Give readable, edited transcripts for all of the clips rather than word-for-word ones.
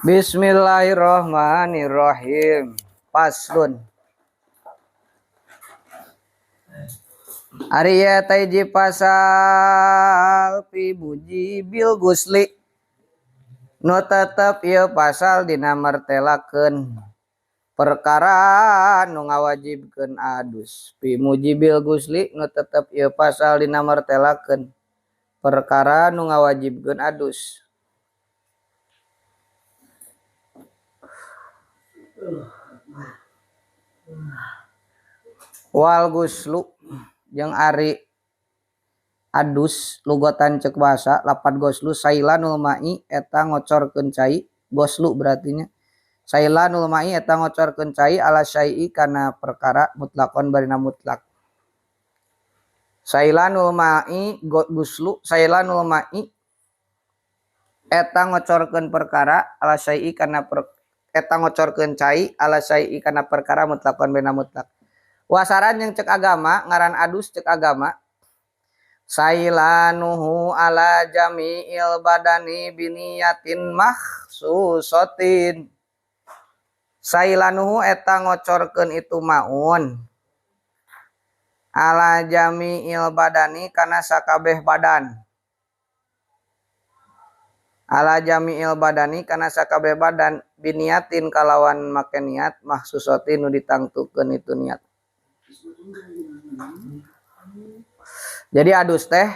Bismillahirrahmanirrahim. Paslun. Ariya taiji pasal fi mujibil gusli. Nu tetep ieu pasal dina martelakeun perkara nu ngawajibkeun adus. Fi mujibil gusli nu tetep ieu pasal dina martelakeun perkara nu ngawajibkeun adus. Wal guslu jeung ari adus lugotan cek basa lapat goslu sailanul ma'i eta ngocorkeun cai. Goslu berarti nya sailanul ma'i eta ngocorkeun cai ala syai'i kana perkara mutlakon barina mutlak. Sailanul ma'i guslu sailanul ma'i eta ngocorkeun perkara ala syai'i kana eta ngocorkeun cai ala syai'i kana perkara mutlakon barina mutlak. Wasaran yang cek agama ngaran adus cek agama sailanuhu ala jami'il badani biniyatin mahsusotin. Sailanuhu eta ngocorkeun itu maun ala jami'il badani kana sakabeh badan. Ala jami'il badani kana sakabeh badan biniyatin kalawan make niat mahsusotin nu ditangtukeun itu niat. Jadi adus teh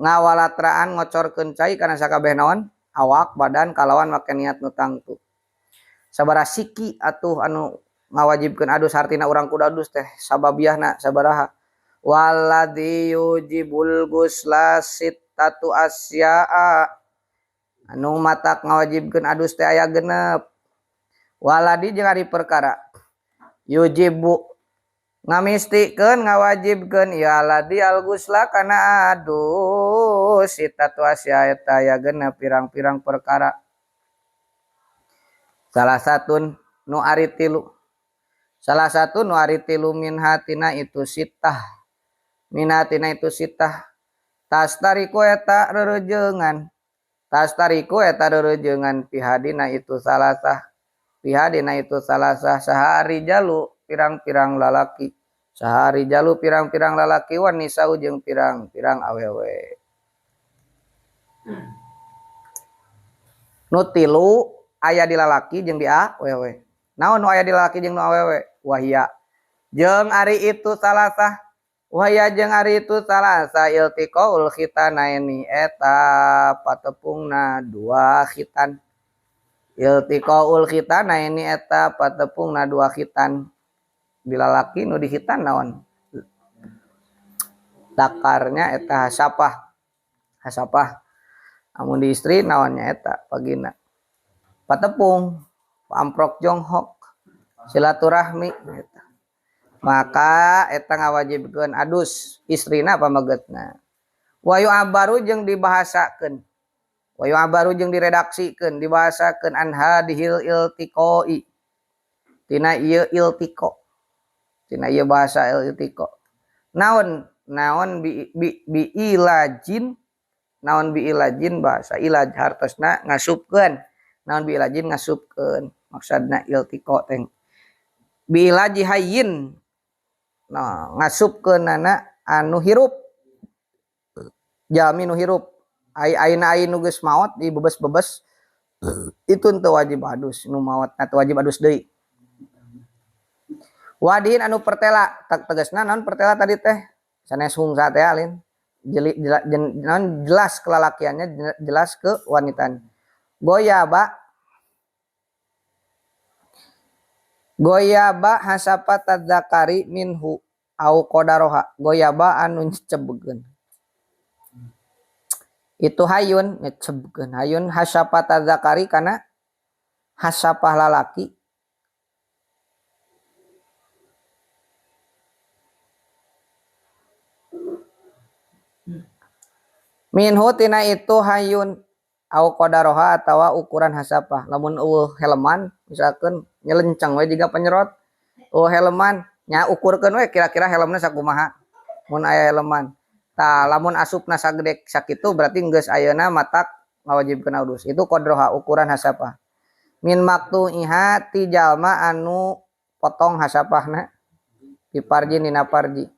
ngawalatraan ngocorkeun cai kana sakabeh naon awak badan kalawan make niat nu tangtu. Sabaraha siki atuh anu ngawajibkeun adus hartina urang kudu adus teh sababiahna sabaraha. Walladzi yujibul gusla sittatu asya'a anu matak ngawajibkeun adus teh aya genep. Waladi jeung ari perkara yujibu ngamistikeun ngawajibkeun ya ladzi al gusla kana adus sittatu asya eta aya genep pirang-pirang perkara. Salah satu nu ari tilu minha tina itu sittah minatina itu sittah tastariku eta rerejeungan pihadina itu salasah sahari jalu pirang-pirang lalaki wan nisau jeung pirang-pirang awewe. Nu tilu aya di lalaki jeung di awewe. Naon nu aya di lalaki jeung nu awewe? Wahya jeung ari itu salasah iltiqaul khitanaini eta patepungna dua khitan. Iltiqaul khitanaini eta patepungna dua khitan. Di lalaki nu dihitan naon? Dakarnya eta hasapah. Amun di istri naonnya eta pagina. Patepung, amprok jonghok, silaturahmi eta. Maka eta ngawajibkeun adus istrina pamagetna. Wayu abaru jeung dibahasakeun. Wayu abaru jeung diredaksikeun, dibahasakeun anha dihil iltiqoi. Tina ieu iltiqo. Tina ieu bahasa iltiqo. Naon bi ilajin. Naon bi ilajin bahasa ilaj hartosna ngasupkeun. Naon bi ilajin ngasupkeun. Maksudna iltiqo teh. Bi ilaji hayyin. Nah, ngasupkeunana anu hirup. Jalmi nu hirup. Aina nu geus maot di bebes-bebes. Itu teu wajib adus, nu maot teu wajib adus deui. Wadihin anu pertela tegasna naon pertela tadi teh sanes hungsa teh alin naon jelas kelalakiannya jelas ke wanitanya. Goyaba hasapat tadzakari minhu au qadaroha. Goyaba anu nyecebkeun itu hayun nyecebkeun hayun hasapat tadzakari kana hasapah lalaki. Minhu tina itu hayun au qadaroha atawa ukuran hasapah. Lamun helman misalkan nyelenceng we jiga penyerot. Helman nya ukurkeun we kira-kira helmna sakumaha. Mun aya helman. Tah lamun asupna sagede sakitu berarti geus ayeuna matak ngawajibkeun adus. Itu qadroha ukuran hasapah. Min maktu iha ti jalma anu potong hasapahna piparjin dina parji.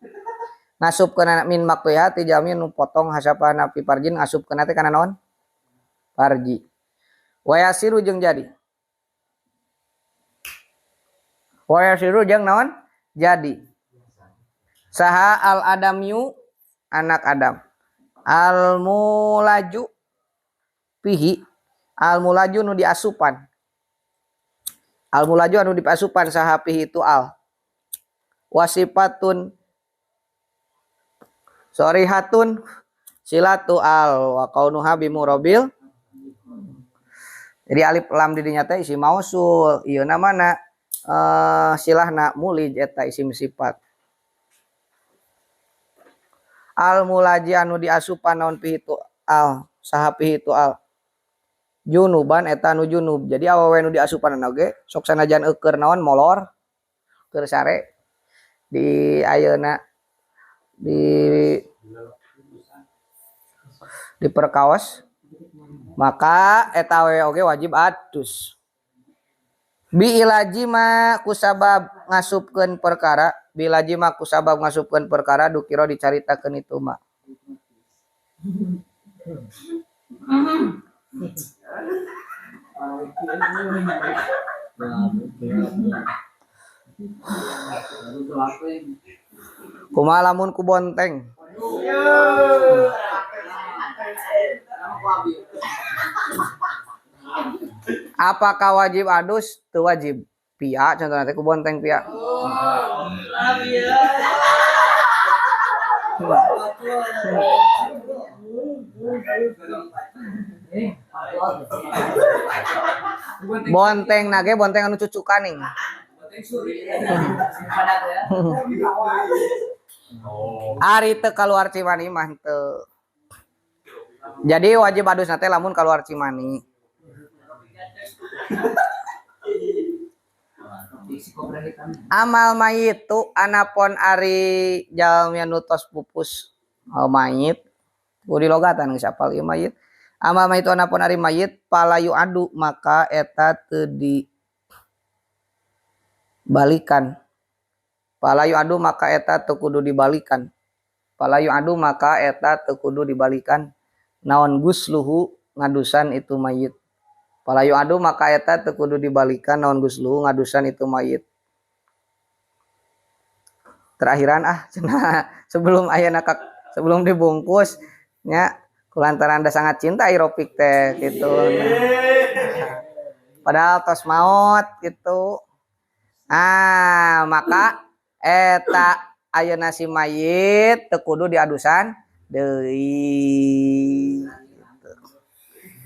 Ngasupkeun min maktu iha ti jalma anu potong hasapahna piparjin ngasupkeun teh kana naon? Parji. Wayasiru jeung jadi. Wayasiru jeung naon? Jadi. Saha al adamyu anak Adam. Al mulaju pihi. Al mulaju nu diasupan. Al mulaju anu diasupan saha pihi itu al. Wasifatun sorihatun silatu al wa kaunuha bimurabil. Jadi alif lam di dinya teh isim mausul, ieu namana silahna mulij eta isim sifat. Al mulaji anu diasupan naon pihitu al, saha pihitu al. Junuban eta nu junub. Jadi awewe nu diasupan oge sok sanajan eukeur naon molor, keur sare di ayeuna di perkaos maka eta awewe oge wajib adus. Bi ilaji ma kusabab ngasupkeun perkara, bi ilaji ma kusabab ngasupkeun perkara dukiro dicaritakeun itu mah. Kumaha lamun ku bonteng? Apakah wajib adus? Teu wajib. Pia contohna teh ku bonteng pia. Bonteng nage bonteng anu cucukaning. Ari teu kaluar cimani mah teu. Jadi wajib adus nate lamun kaluar cimani. Amal mayit tu anapon ari jalmi anu tos pupus mayit kudu logatan geus apal ieu mayit. Amal mayit tu anapon ari mayit palayu adu maka eta teu dibalikan. Palayu adu maka eta teu kudu dibalikan. Palayu adu maka eta teu kudu dibalikan. Naon gusluhu ngadusan itu mayit. Palayu adu maka eta teu kudu dibalikan naon gusluhu ngadusan itu mayit. Terakhiran cenah sebelum ayeuna sebelum dibungkus nya kulantaran da sangat cinta Iropik teh gitu. Padahal tos maot gitu. Maka eta ayeuna si mayit teu kudu diadusan deui.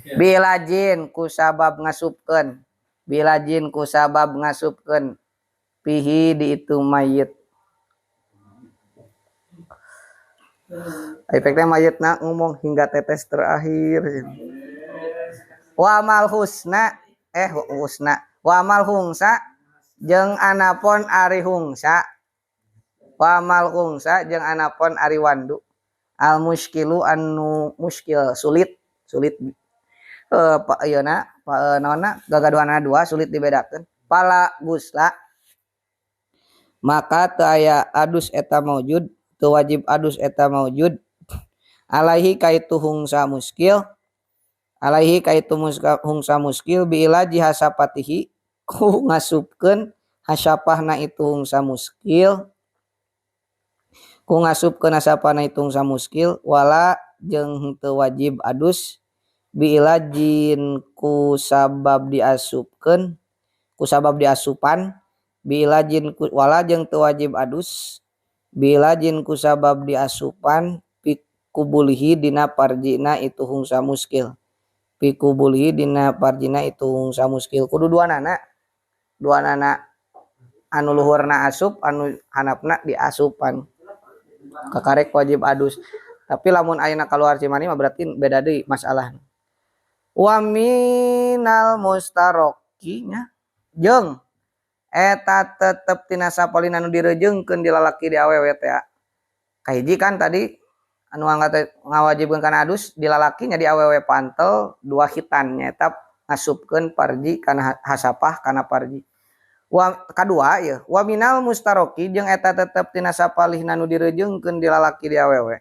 Bilajin kusabab ngasupkeun. Bilajin kusabab ngasupkeun pihi di itu mayit. Efeknya mayitna ngomong hingga tetes terakhir. Wa amal husna wa amal hungsa jeung anapon ari hungsa. Wa amal hungsa jeung anapon ari wandu. Al muskilu anu muskil sulit ayeuna naonna gagaduhanna dua sulit dibedakeun. Pala gusla maka teu aya adus eta maujud, teu wajib adus eta maujud. Alaihi kaitu hungsa muskil, alaihi kaitu hungsa muskil bi ilaji hasapatihi ku ngasupkeun hasapahna itu hungsa muskil. Ku ngasupkeun hasapahna itu hungsa muskil wala jeung teu wajib adus bi ilajin kusabab diasupkeun kusabab diasupan bi ilajin wala jeung teu wajib adus bi ilajin kusabab diasupan pikubulihi dina parjina itu hungsa muskil. Pikubulihi dina parjina itu hungsa muskil. Kudu duanana anu luhurna asup anu hanapna diasupan. Kakarek wajib adus. Tapi lamun ayeuna kaluar cimani mah berarti beda deui masalahna. Wa minal mustarokinya jeung eta tetep tina sapolin anu direjeungkeun di lalaki di awewe teh. Kahiji kan tadi anu ngawajibkeun kana adus di lalaki nya di awewe pantel dua hitan nyaeta ngasupkeun parji kana hasapah kana parji. Kadua ya wa minal mustaroki jeung eta tetep tina sapalihna nu direjeungkeun di lalaki di awewe.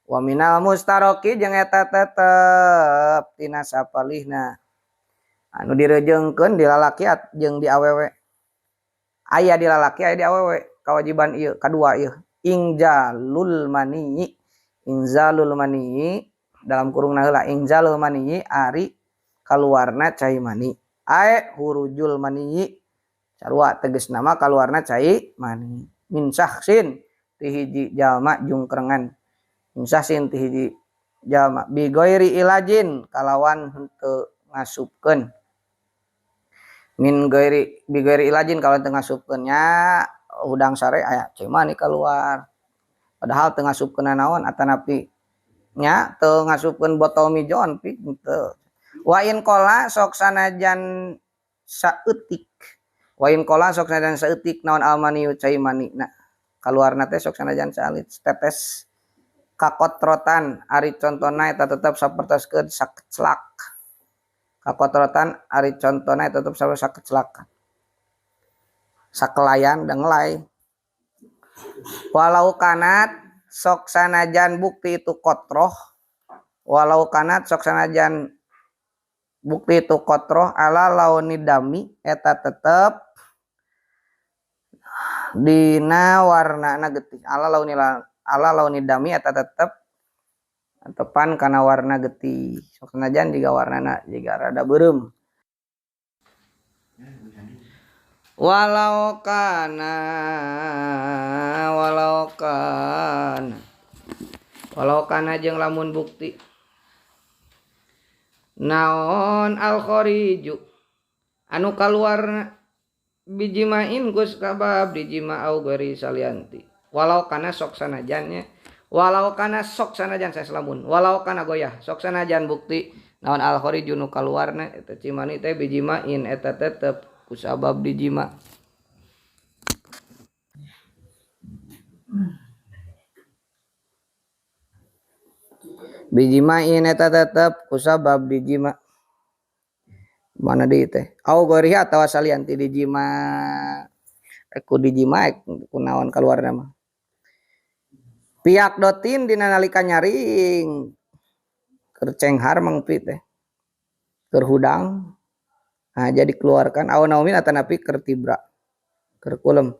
Wa minal mustaroki jeung eta tetep tina sapalihna anu direjeungkeun di lalaki jeung di awewe. Aya di lalaki aya di awewe kawajiban ieu kadua ieu inzalul mani dalam kurungna heula inzalul mani ari kaluarna cai mani ae hurujul mani sarua tegasna mah kaluarna cai mani min syahsin ti hiji jalma jungkrengan min syahsin ti hiji jalma bi ghairi ilajin kalawan henteu ngasupkeun min ghairi bi ghairi ilajin kalawan teu ngasupkeun nya udang sare aya cai mani keluar padahal teu ngasupkeun naon atanapi nya teu ngasupkeun botol mijon pi teu wa in qala sok sanajan saeutik wa in qala sok sanajan saeutik naon almani cai mani na kaluarna teh sok sanajan salit tetes kakotrotan ari contona eta tetep sapertoskeun sakeclak kakotrotan ari contona eta tetep sakeclak sakelayan dan ngelai walau kanat sok sanajan bukti itu kotroh walau kanat sok sanajan bukti itu kotroh ala launi dami eta tetep dina warnana getih ala launi dami eta tetep tepan kana warna getih sok sanajan jiga warnana jiga rada beureum walau kana jeung lamun bukti naon al khariju anu kaluarna bijimain gus kabab dijima au gari salianti walau kana sok sanajannya walau kana sok sanajan saya selamun walau kana goyah sok sanajan bukti naon al khariju nu kaluarna eta cimani teh bijimain eta tetep kusabab dijima bijimain eta tetep kusabab dijima mana deui teh au gori atawa salianti dijima ku dijima kunaon kaluarna mah piak dotin dina nalika nyaring keur cenghar mangpi teh keur hudang nah jadi keluarkan awan naumin atanapi keur tibra keur kulem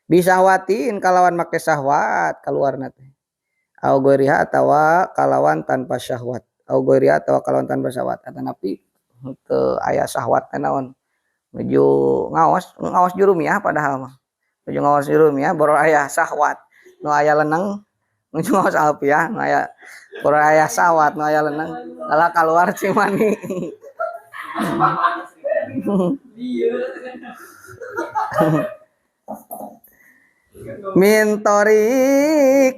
bisa watin kalawan make syahwat keluarna teh au ghairiha atawa kalawan tanpa syahwat au ghairiha atawa kalawan tanpa syahwat atanapi teu aya syahwat teh naon nuju ngaos jurumiah padahal mah nuju ngaos jurumiah baru aya syahwat nu aya leunang nuju ngaos alfiah nu aya baru aya syahwat nu aya leunang alah kaluar cimani mintori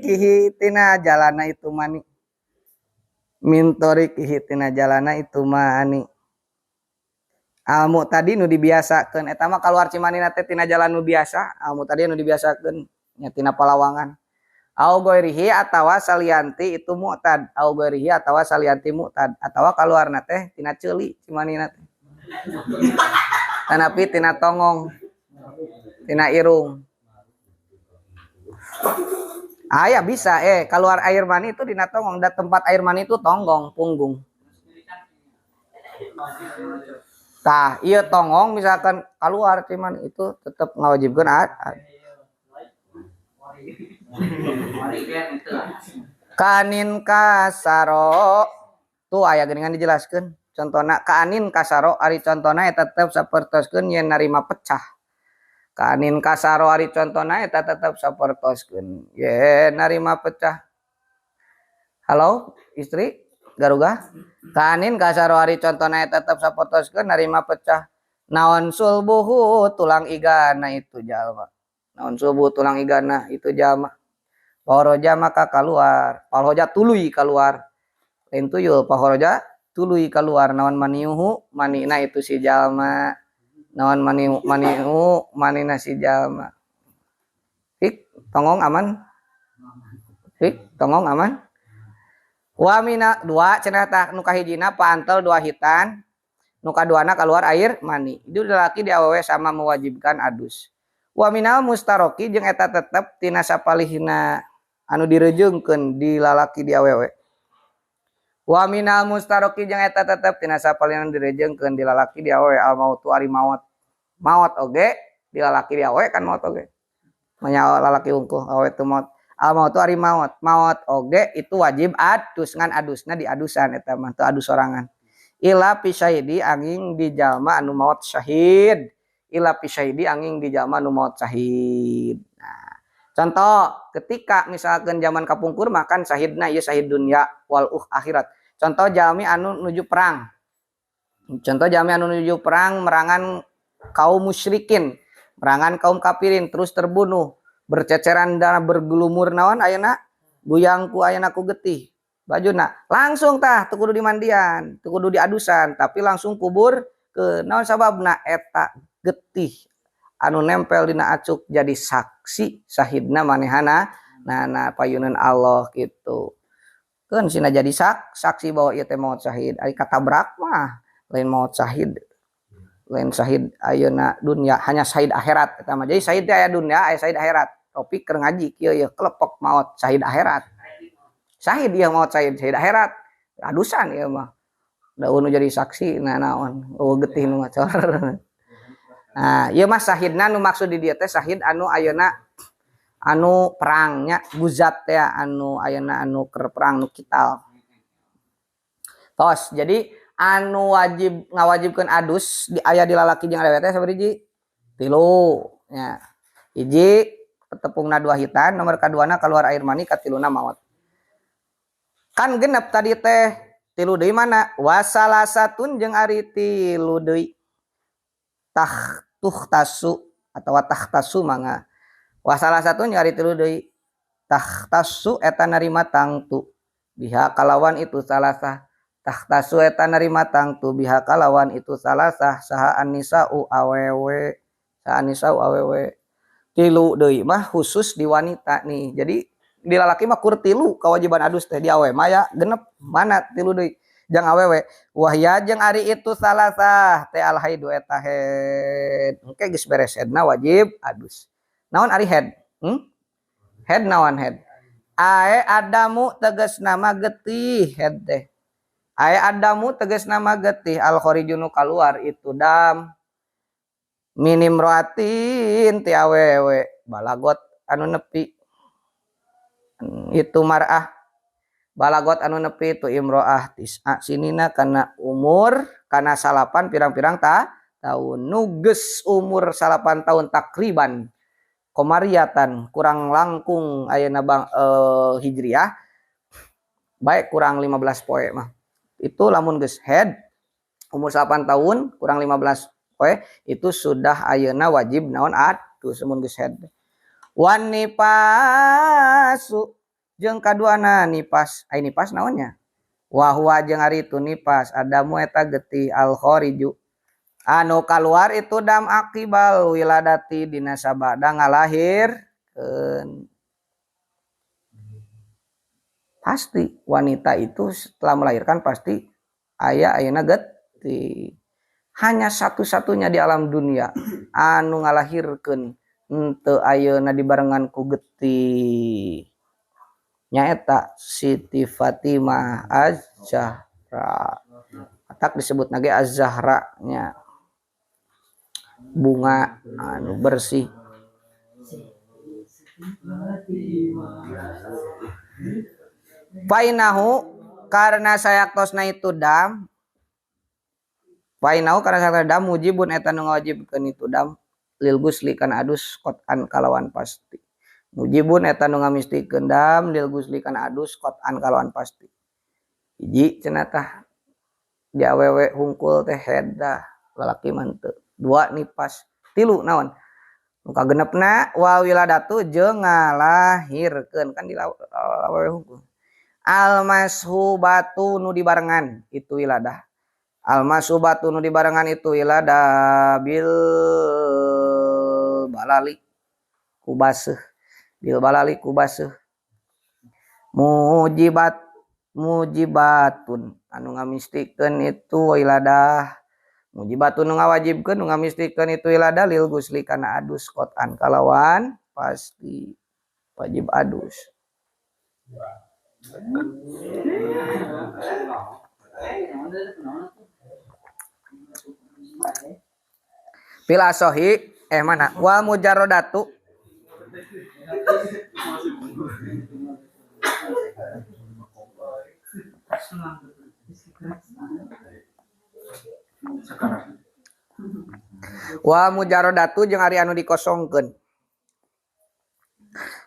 kihi tina jalana itu mani mintori kihi tina jalana itu mani almu tadi nu dibiasakeun eta mah kaluar cimanina teh tina jalan nu biasa almu tadi nu dibiasakeun nya tina palawangan au ghairihi atawa salianti itu mu'tad au ghairihi atawa salianti mu'tad atawa kaluarna teh tina ceuli cimanina teh tanapi tina tongong tina irung aya bisa keluar air mani itu dina tongong da tempat air mani itu tonggong punggung tah ieu tongong misalkan keluar cuman itu tetap ngawajibkeun kanin kasaro tuh aya geuningan dijelaskeun contona kanin kasaro ari contona eta tetep sapertoskeun yen narima pecah kanin kasaro ari contona eta tetep sapertoskeun yen narima pecah halo istri garuga kanin kasaro ari contona eta tetep sapertoskeun narima pecah naon sulbuhu tulang igana itu jalma naon sulbuhu tulang igana itu jalma pahoroja maka keluar pahoroja tuluy keluar lain tuyul pahoroja tuluy keluar naon maniuhu manina itu si jalma naon manihu manina si jalma tongong aman Wa mina dua cenah tah nu kahijina paantel dua hitan, nu kaduana keluar air mani. Itu laki di awewe sama mewajibkan adus. Wa minal mustaroki jeung eta tetep tina sapalihna anu direjeungkeun di lalaki di awewe. Wa minal mustaroki jeung eta tetep tina sapalihna direjeungkeun di lalaki di awewe al mautu ari maot. Maot oge di lalaki di awewe kan maot oge. Manya lalaki unkuh awewe teu maot. Al mautu ari maot. Maot oge itu wajib adus ngan adusna di adusan eta mah teu adus sorangan. Ila pisyahidi angin di jalma anu maut syahid. Ila pisyahidi angin di jalma anu maut syahid. Nah, contoh ketika misalkan zaman kapungkur makan syahidna ieu syahid dunya wal akhirat. Contoh jalmi anu nuju perang. Contoh jalmi anu nuju perang merangan kaum musyrikin, merangan kaum kafirin terus terbunuh, berceceran dan bergelumur naon ayeuna guyangku ayeuna ku getih. Bajuna langsung tah teu kudu dimandian, teu kudu diadusan, tapi langsung kubur ke naon sababna eta getih anu nempel dina acuk jadi saksi sahidna manehana nah payunan Allah gitu. Keun sina jadi saksi bahwa ieu teh maut syahid. Ari katabrak mah lain maut syahid. Lain syahid ayeuna dunya hanya syahid akhirat eta mah. Jadi syahid teh aya dunya, aya syahid akhirat. Topik keur ngaji kieu ya kelepok maut syahid akhirat. Syahid dia mau syahid akhirat adusan ya mah daun jadi saksi nah naon getih nu ngacor. Nah ieu mah syahidna nu maksud di dieu teh syahid anu ayeuna anu perangnya guzat teh anu ayeuna anu keur perang nu kital. Tos jadi anu wajib ngawajibkeun adus di aya di lalaki jeung awewe teh sabaraha? 3 nya. Hiji tepungna 2 hitan, nomor kaduana keluar air mani, katiluna maot. Kan genep tadi teh 3 deui mana wasalasatun jeung ari 3 deui tahtasu atawa tahtasu mangga wasalasatun jeung ari 3 deui tahtasu eta narima tangtu biha kalawan itu salasah tahtasu eta narima tangtu biha kalawan itu salasah saha annisau awewe saha annisau awewe 3 deui mah khusus di wanita nih. Jadi di lalaki mah kur 3 kewajiban adus teh, di awewe mah ya genep mana 3 deui jang awewe wahya jeung ari itu salasah teh al haidu eta head engke geus beres headna wajib adus. Naon ari head? Head naon head? Ae adamu tegasna mah getih head teh. Ae adamu tegasna mah getih al kharijunu keluar itu dam minim roatin ti awewe balagot anu nepi itu mar'ah balagot anu nepi tu imro'ah tis'a sinina kana umur kana 8 pirang-pirang tahun nuges umur 8 tahun takriban komariatan kurang langkung ayeuna bang hijriah baik kurang 15 poe mah itu lamun geus head umur 8 tahun kurang 15 poe itu sudah ayeuna wajib naon adus mun geus head. Wan nipasu jeung kaduana nipas ai nipas naonnya wa huwa jeung ari itu nipas adamu eta getih al khariju anu kaluar itu dam akibal wiladati dina sabada ngalahirkeun. Pasti wanita itu setelah melahirkan pasti ayeuna getih. Hanya satu-satunya di alam dunia anu ngalahirkeun henteu ayeuna dibarengan ku getih nyaeta Siti Fatimah Az-Zahra. Tak disebut lagi Az-Zahra nya bunga anu bersih. Fainahu karena sayaktosna itu dam. Fainahu karena sayaktosna dam mujibun eta nu ngawajibkeun itu dam lil gusli kana adus qot'an kalawan pasti. Mujibun eta nu ngamistikeun dam lil gusli kana adus qot'an kalawan pasti. Hiji cenah tah di awewe hungkul teh head dah lalaki mah teu. 2 nipas. 3 naon? Nu kagenepna wa wiladatu jeung ngalahirkeun kan di awewe hungkul. Al mashubatu nu dibarengan itu wiladah. Al mashubatu nu dibarengan itu wiladah bil balali kubaseuh bil balali kubaseuh mujibat mujibatun anu ngamistikeun itu iladah mujibatun nu ngawajibkeun nu ngamistikeun itu iladah lil gusli kana adus kotan kalawan pasti wajib adus. Fil asohi mana wa mujarrodatu wa mujarrodatu jeung ari anu dikosongkeun.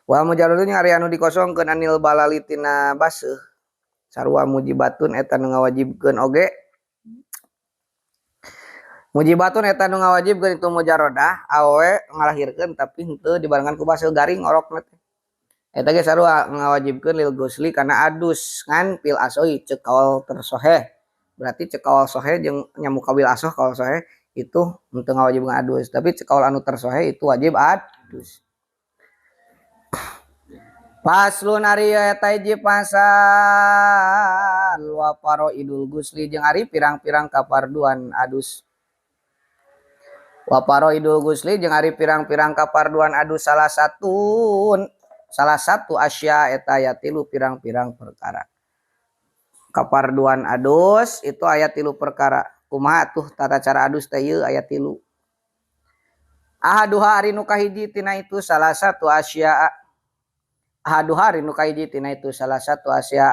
Wa mujarrodatu jeung ari anu dikosongkeun anil balali tina baseuh. Sarua mujibatun eta nu ngawajibkeun oge. Mujibatun eta nu ngawajibkeun itu mujarrodah awe ngalahirkeun tapi henteu dibarengan ku baseuh garing orokna teh. Eta ge sarua ngawajibkeun lil gusli kana adus ngan pil asohi ceuk kaul tersoheh. Berarti ceuk kaul soheh jeung nyamu kabil asoh kaul soheh itu henteu ngawajibkeun adus, tapi ceuk kaul anu tersoheh itu wajib adus. Paslun ari eta hiji pasal wa faraidul gusli jeung ari pirang-pirang kaparduan adus. Wa faraidul gusli jeung ari pirang-pirang kaparduan adus salah satu asya eta aya 3 pirang-pirang perkara. Kaparduan adus itu aya 3 perkara. Kumaha tuh tata cara adus teh ieu aya 3. Ahaduha ari nu kahiji tina itu salah satu asya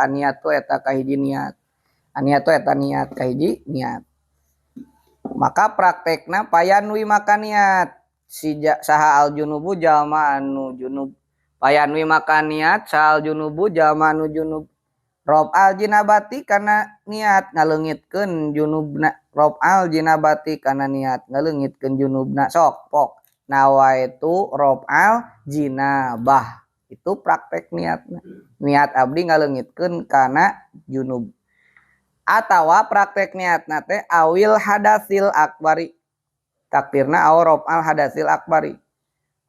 aniatu eta kahiji niat. Aniatu eta niat kahiji niat. Maka praktekna payanwi makan niat saha al junubu jalma anu junub. Payanwi makan niat sahal junubu jalma anu junub. Rob al jinabati kana niat ngaleungitkeun junubna. Rob al jinabati kana niat ngaleungitkeun junubna. Sok pok nawa itu rob al jinabah. Itu praktek niatna. Niat abdi ngaleungitkeun kana junub. Atawa praktek niatna teh awil hadasil akbari. Takdirna aw rob al hadasil akbari.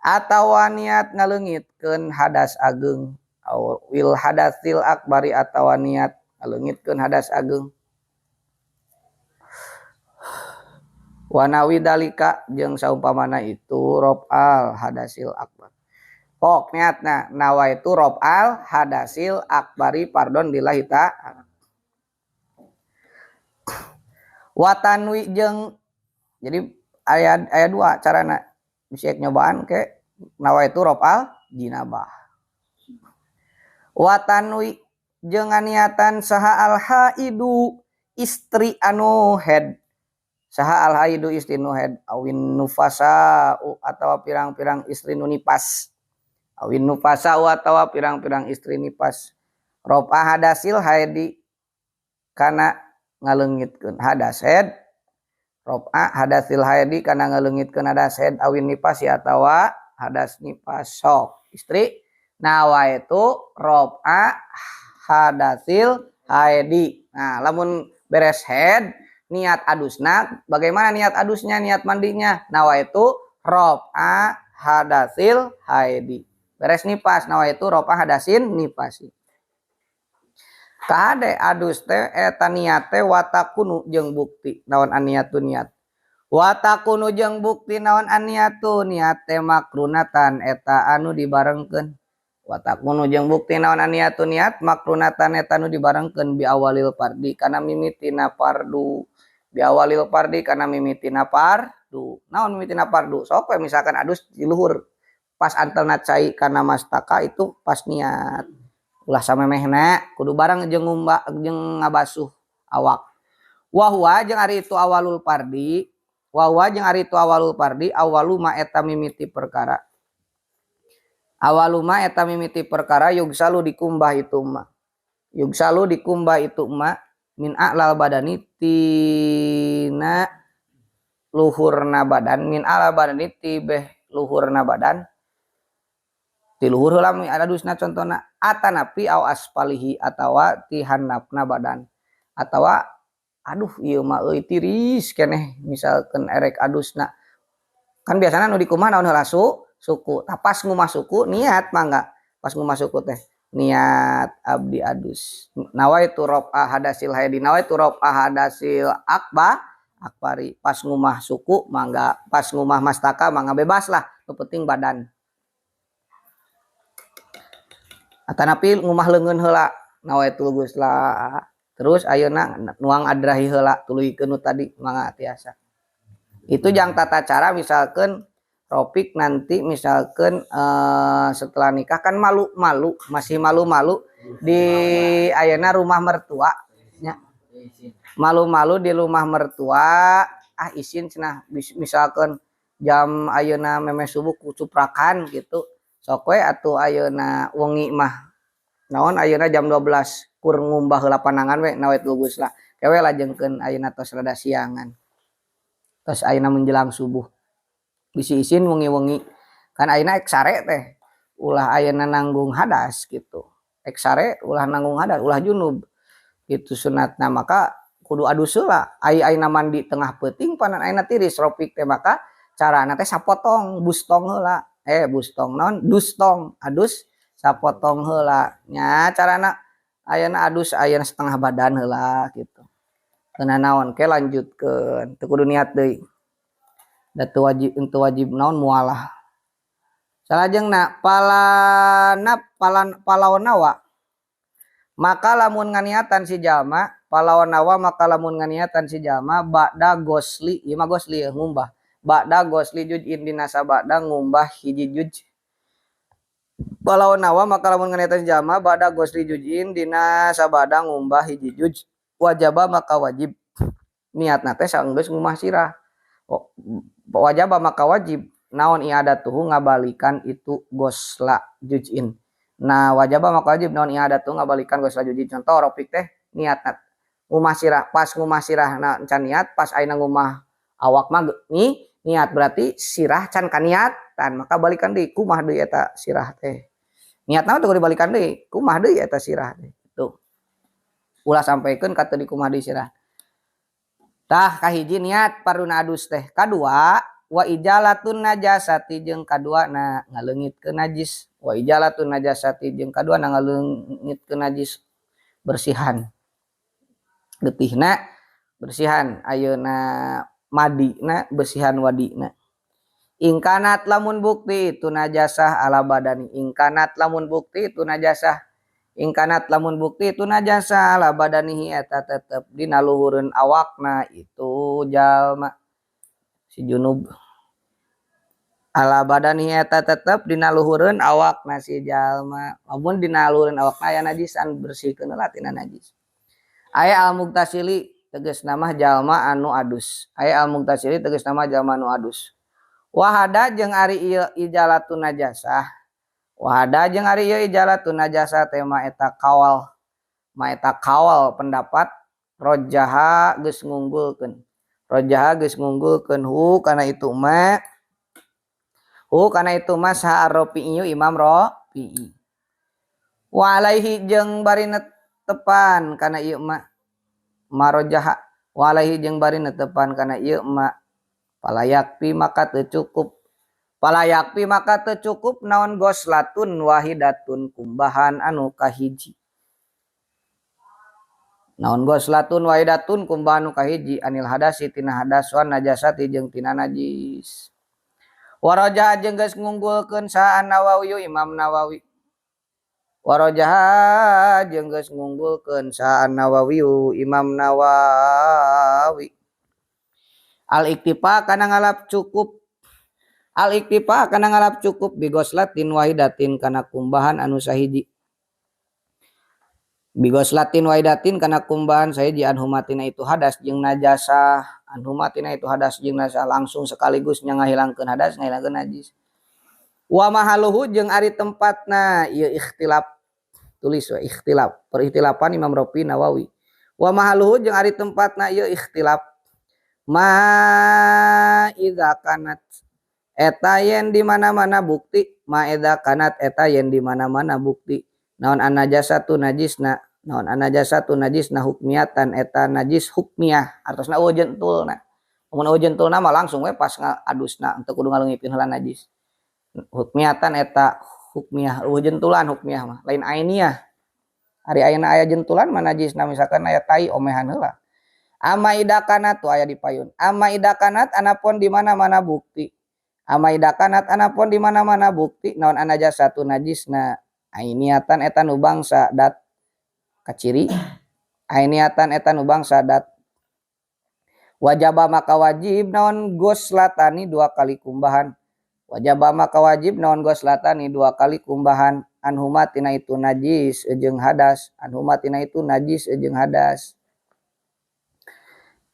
Atawa niat ngaleungitkeun hadas ageung. Awil hadasil akbari atawa niat ngaleungitkeun hadas ageung. Wanawi dalika jeung saumpamana itu rob al hadasil akbar. Pok niatna nawa itu rob al hadasil akbari pardon lillahi ta'ala. Watanwi jeung jadi aya 2 carana bisa nyobaan ke nawa itu rob al jinabah. Watanwi jeung niatan saha al haidu istri anu head. Saha al haidu istri nu head awin nufasa atawa pirang-pirang istri nu nipas. Awin nufasa atawa pirang-pirang istri nipas. Rob hadasil haidi kana ngaleungitkeun hadas head. Rob hadasil haidi kana ngaleungitkeun hadas head awin nipasi atawa hadas nipas. Sok istri nawa itu rob hadasil haidi. Nah, lamun beres head niat adusna, bagaimana niat adusnya, niat mandinya? Nawa itu rob hadasil haidi. Beres nipas nawa itu rob hadasin nipasi. Kade adus teh eta niat teh watakunu jeung bukti naon aniatu niat. Watakunu jeung bukti naon aniatu niat teh makrunatan eta anu dibarengkeun. Watakunu jeung bukti naon aniatu niat makrunatan eta anu dibarengkeun bi awalil fardi kana mimitina fardu. Bi awalil fardi kana mimitina fardu. Naon mimitina fardu? Sok we misalkan adus di luhur pas antelna cai kana mastaka itu pas niat. Ulah samemehna kudu bareng jeung ngabasuh awak. Wa huwa jeung ari itu awalul fardi. Wa huwa jeung ari itu awalul fardi awaluma eta mimiti perkara. Awaluma eta mimiti perkara yugsalu dikumbah itu mah. Yugsalu dikumbah itu mah min a'lal badani tina luhurna badan. Min a'lal badani tibeh luhurna badan. Ti luhur heula adusna contona atanapi au aspalihi atawa ti handapna badan. Atawa aduh ieu mah euy tiris keneh misalkeun erek adusna. Kan biasana nu dikumbah naon heula suku. Pas ngumah suku niat mangga pas ngumah suku teh. niat abdi adus. Nawaitu raf'a hadasil haidi, nawaitu raf'a hadasil akbari. Pas ngumah suku mangga, pas ngumah mastaka mangga bebas lah, nu penting badan. Atanapi ngumah leungeun heula, nawaitu gusla. Terus ayeuna nuang adrahi heula tuluykeun nu tadi mangga tiasa. Itu yang tata cara misalkan Ropik nanti misalkan setelah nikah kan malu-malu, masih malu-malu di ayeuna rumah mertua nya. Malu-malu di rumah mertua, izin cenah misalkan jam ayeuna meme subuh kucuprakan gitu. Sok we atuh ayeuna wengi mah naon ayeuna jam 12 kur ngumbah heula panangan we nawet gugus lah. Kewe lajengkeun ayeuna tos rada siangan. Tos ayeuna menjelang subuh. Bisi isin wengi-wengi kan ayeuna ek sare teh ulah ayeuna nanggung hadas gitu. Ek sare ulah nanggung hadas, ulah junub. Itu sunatna maka kudu adus heula. Ayeuna mandi tengah peuting panan ayeuna tiris Ropik teh maka carana teh sapotong bustong heula. Bustong naon? Dustong, adus sapotong heula. Nya carana ayeuna adus ayeuna setengah badan heula gitu. Keuna naon ke lanjutkeun teu kudu niat deui. Da teu wajib naon mualah. Salajengna palaonawa maka lamun nganiatan si jalma palaonawa maka lamun nganiatan si jalma ba'da gosli ieu mah gosli ngumbah ba'da gosli juj'in dina sabada ngumbah hiji juj. Palaonawa maka lamun nganiatan si jalma ba'da gosli juj'in dina sabada ngumbah hiji juj wajaba maka wajib niatna teh saenggeus ngumah sirah. Wajaba maka wajib naon i'adatuhu ngabalikan itu gosla juj'in. Nah wajaba maka wajib naon i'adatuhu ngabalikan gosla juj'in. Contoh Ropik teh niatna ngumah sirah, pas ngumah sirah na can niat, pas ayeuna ngumah awak mah niat berarti sirah can kaniatan maka balikan deui kumah deui eta sirah teh. Niatna teh kudu dibalikan deui, kumah deui eta sirah teh. Tuh. Ulah sampaikeun ka teu dikumah deui sirah. Tah kahiji niat paruna adus teh. Kadua wa ijalatun najasati jeung kadua na ngaleungitkeun najis. Wa ijalatun najasati jeung kadua na ngaleungitkeun najis bersihan. Getihna bersihan ayeuna madina bersihan wadina. Ingkanat lamun bukti itu najasah ala badani. Ingkanat lamun bukti itu najasah. Ingkanat lamun bukti itu najasa ala badanihi eta tetep dina luhureun awakna itu jalma si junub ala badanihi eta tetep dina luhureun awakna si jalma lamun dina luhureun awakna aya najisan bersihkeun heula tina najis. Aya al mugtasili tegasna mah jalma anu adus. Aya al mugtasili tegasna mah jalma anu adus. Wahada jeung ari ieu ijalatun najasah. Wahada jeung ari ieu ijalatun najasa tema eta kawal pendapat rojaha geus ngunggulkeun hu kana itu mah sa Rafi'i Imam Rafi'i wa alaihi jeung bari netepan kana ieu mah marojaha wa alaihi jeung bari netepan kana ieu mah palayakpi maka teu cukup naon goslatun wahidatun kumbahan anu kahiji. Naon goslatun wahidatun kumbahan anu kahiji anil hadasi tina hadas wan najasati jeung tina najis. Warajaha jeung geus ngunggulkeun sa Nawawi Imam Nawawi. Warajaha jeung geus ngunggulkeun sa Nawawi Imam Nawawi. Al-iktifa kana ngalap cukup bigoslatin wahidatin kana kumbahan anu sahiji. Bigoslatin wahidatin kana kumbahan sahiji anhumatina itu hadas jeung najasah. Anhumatina itu hadas jeung najasah langsung sekaligus nya ngahilangkeun hadas ngahilangkeun najis. Wa mahaluhu jeung ari tempatna ieu ikhtilaf. Tulis we ikhtilaf. Perikhtilafan Imam Rafi'i Nawawi. Wa mahaluhu jeung ari tempatna ieu ikhtilaf. Ma idza kanat eta yen di mana-mana bukti di mana-mana bukti naon an-najasatu najisna hukmiyatan eta najis hukmiyah artosna ujentulna mun ujentulna mah langsung we pas adusna teu kudu ngaleungitkeun heula najis hukmiyatan eta hukmiyah jentulan hukmiyah mah lain ainiyah. Ari ayeuna aya jentulan mana najisna misalkan aya tai omehan heula. Ama idakanat tuh aya di payun. Ama idakanat anapun di mana-mana bukti. Ama idakanat anapun di mana-mana bukti naon anajasatu najisna ainiatan eta nu bangsa dat kaciri. Ainiatan eta nu bangsa dat wajaba maka wajib naon goslatani 2 kali kumbahan. Wajaba maka wajib naon goslatani 2 kali kumbahan anhuma tina itu najis jeung hadas. Anhuma tina itu najis jeung hadas.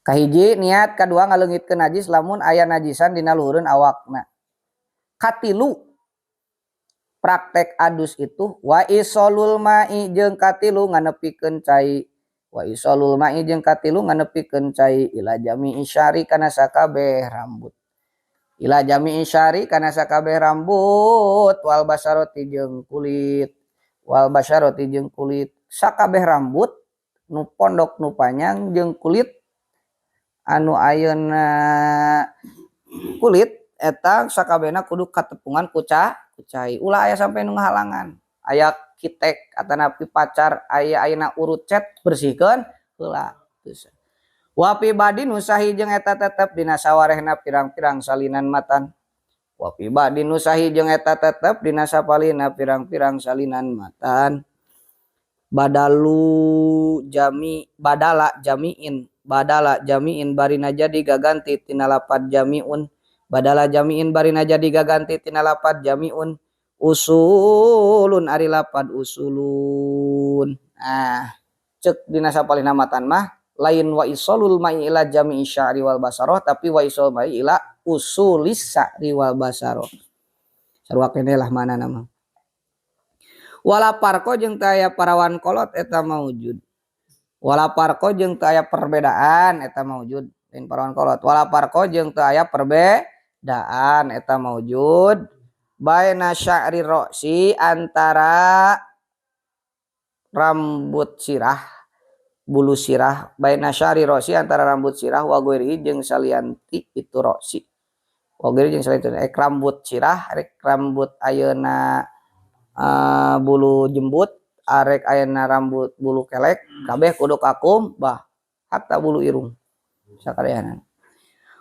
Kahiji niat, kadua ngaleungitkeun najis lamun aya najisan dina luhureun awakna. Katilu praktek adus itu wa isolul ma'i jeung katilu nganepikeun cai. Wa isolul ma'i jeung katilu nganepikeun cai ila jami isyari kana sakabeh rambut. Ila jami isyari kana sakabeh rambut wal basaroti jeung kulit. Wal basaroti jeung kulit. Sakabeh rambut nu pondok nu panjang jeung kulit anu ayeuna kulit eta sakabehna kudu katepungan kucai. Ulah aya sampai nu ngahalangan. Aya kitek atanapi pacar aya ayeuna urut cet bersihkeun heula. Wa fi badin usahi jeung eta tetep dina sawarehna pirang-pirang salinan matan. Wa fi badin usahi jeung eta tetep dina sapalina pirang-pirang salinan matan. Badala jamiin barina jadi gaganti tina lapad jamiun. Badala jamiin barina jadi gaganti tina lapad jamiun. Usulun ari lapad usulun. Cek dina sapalina matan mah lain wa isolul ma'i ila jami'i sya'ri wal basaroh tapi wa isolul ma'i ila usulis sya'ri wal basaroh. Sarua kene lah mana nama. Wala parko jeung teu aya parawan kolot eta maujud. Wala parko jeung teu aya perbedaan eta maujud lain parawan kolot. Wala parko jeung teu aya perbedaan eta maujud baina sya'ri ro'si antara rambut sirah bulu sirah baina sya'ri ro'si antara rambut sirah wa ghairi jeung salianti itu ro'si. Wa ghairi jeung salianti rambut sirah rek rambut ayeuna bulu jembut arek ayeuna rambut bulu kelek kabeh kudu kakum bah hatta bulu irung sakalianan.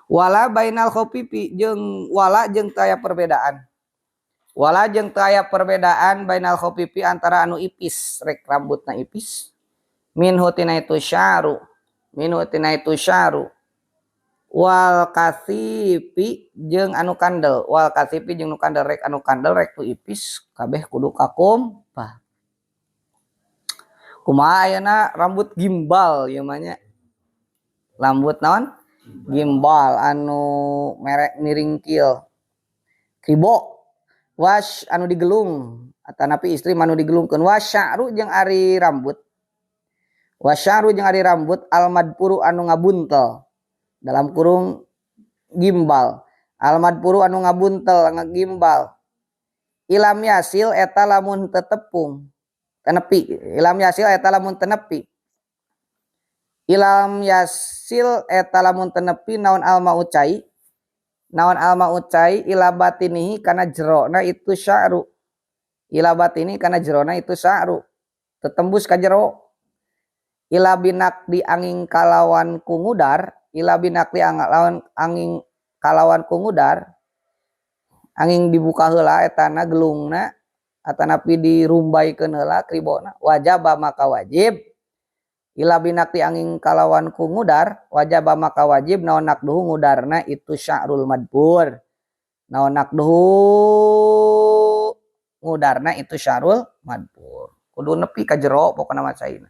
Wala bainal khofifi jeung wala jeung teu aya perbedaan. Wala jeung teu aya perbedaan bainal khofifi antara anu ipis rek rambutna ipis minhu tina itu syaru wal kasifi jeung anu kandel wal kasifi jeung nu kandel rek anu kandel rek tu ipis kabeh kudu kakum bah. Kumaha ayeuna rambut gimbal ieu mah nya. Rambut naon? Gimbal anu merek niringkil. Kribo. Was anu digelung atanapi istri anu digelungkeun wasya'ru jeung ari rambut. Wasya'ru jeung ari rambut almadpuru anu ngabuntel. Dalam kurung gimbal. Almadpuru anu ngabuntel ngagimbal. Ilam yasil eta lamun tetepung. Tenepi. Ilam yasil eta lamun tenepi. Ilam yasil eta lamun tenepi naon alma ucai. Naon alma ucai ila batinihi kana jerona itu sya'ru. Ila batini kana jerona itu sya'ru. Tetembus ka jero. Ila binak di angin kalawan kungudar. Ila binak di angin kalawan kungudar. Angin dibuka heula etana gelungna. Atanapi dirumbaikeun heula kribona. Wajaba maka wajib. Ila binakti angin kalawan ku ngudar wajaba maka wajib naon nakduhu ngudarna itu sya'rul madbur. Naon nakduhu ngudarna itu sya'rul madbur. Kudu nepi ka jero pokona macaina.